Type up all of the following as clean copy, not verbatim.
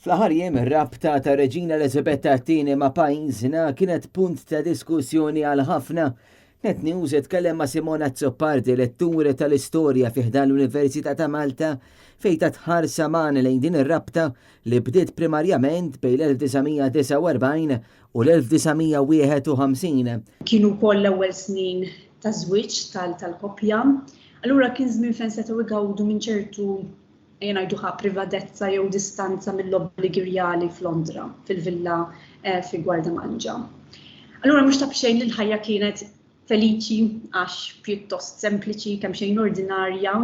Fl-aħħar jiem ir-rabta ta' Reġina Elisabetta II ma' pajjiżna kienet punt ta' diskussjoni għal ħafna. Net News tkellem ma' Simona Zoppardi, lettura tal-istorja fiħdan l-Università ta' Malta, fejn ta' tħarsa magħna lejn din ir-rabta li bdiet primarjament bejn l-1949 u l-1951. Kienu wkoll l-ewwel snin ta' żwieġ tal-koppja. Allura kien żmien fejn setgħu jgawdu minn ċertu ngħiduha privatezza jew distanza mill-obbligi rjali f'Londra, fil-villa fi Gwardamanġa. Allura mhux ta' xejn li l-ħajja kienet feliċi għax pjuttost sempliċi kemm xejn ordinarja,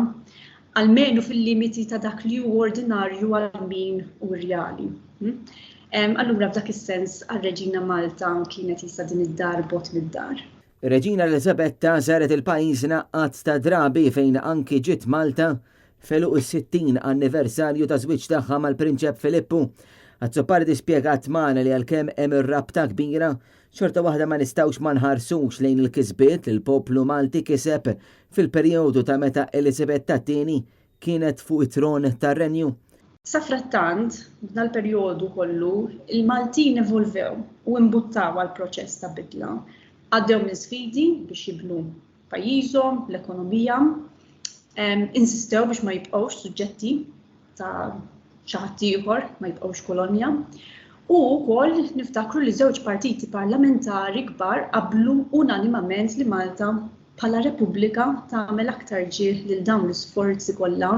almenu fil-limiti ta' dak li hu ordinarju għal min hu rjali. Allura f'dak is-sens għar-Reġina Malta kienet issa din id-dar bot mid-dar. Reġina Elisabetta żaret il-pajjiżna qatt ta' drabi fejn anki ġiet Malta feluq is-60 anniversarju ta' żwieġ tagħha mal-Prinċep Filippu. Zoppardi spjegat magħna li għalkemm hemm ir-rabta kbira, xorta waħda ma nistgħux ma nħarsux lejn il-kisbiet li l-poplu Malti kiseb fil-perjodu ta' meta Elisabetta II kienet fuq it-tron tar-Renju. Sa frattant, f'dal perjodu kollu, il-Maltin evolvew u imbuttaw għal proċess ta' bidla. Għaddew minn sfidi biex jibnu pajjiżhom, l-ekonomija, insistew biex ma jibqgħux suġġetti ta' xi ħadd ieħor, ma jibqgħux kolonja. U wkoll niftakru li żewġ partiti parlamentari kbar qablu unanimament li Malta bħala Repubblika tagħmel aktar ġieħ lil dawn l-isforzi kollha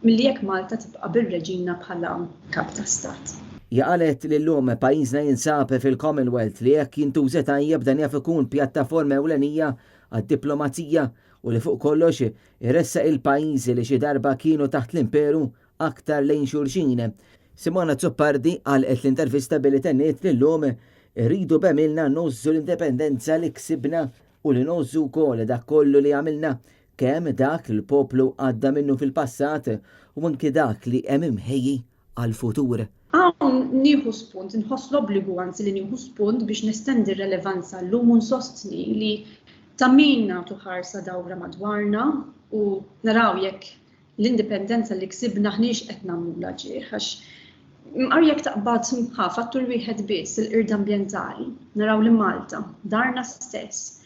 milli jekk Malta tibqa' bir-Reġina bħala kap ta' stat. Qalet li llum pajjiżna jinsab fil-Commonwealth li jekk jintuża tajjeb dan jaf ikun pjattaforma ewlenija għad-diplomazija u li fuq kollox irressa il-pajjiżi li xi darba kienu taħt l-imperu aktar lejn xulxin. Simona Zoppardi qalet l-intervista billi tenniet li llum irridu b'għamilna nozzu l-indipendenza li ksibna u li nozzu wkoll dak kollu li għamilna kemm dak li l-poplu għadda minnu fil-passat u anke dak li hemm imħejji għall-futur. Nieħu spunt, inħoss l-obbligu anzi li nieħu spunt biex nestendi r-relevanza llum u nsostni li ta' min nagħtu ħarsa dawra madwarna u naraw jekk l-indipendenza li ksibna ħniex qed nagħmluha ġieħ għax jekk taqbad fattur wieħed biss il-qird ambjentali. Naraw li Malta darna stess.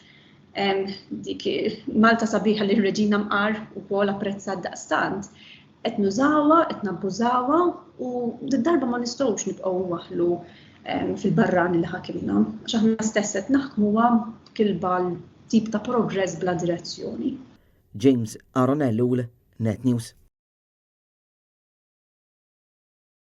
Dik Malta sabiħa li r-Reġina Mqar ukoll apprezzat daqstant qed nużawha, qed nabbużawha u d-darba ma nistgħux nibqgħu waħlu fil-barrani li ħakimna għax aħna stess qed naħkmuha kilbal tip ta' progress bla direzzjoni. James Aronellu, Net News.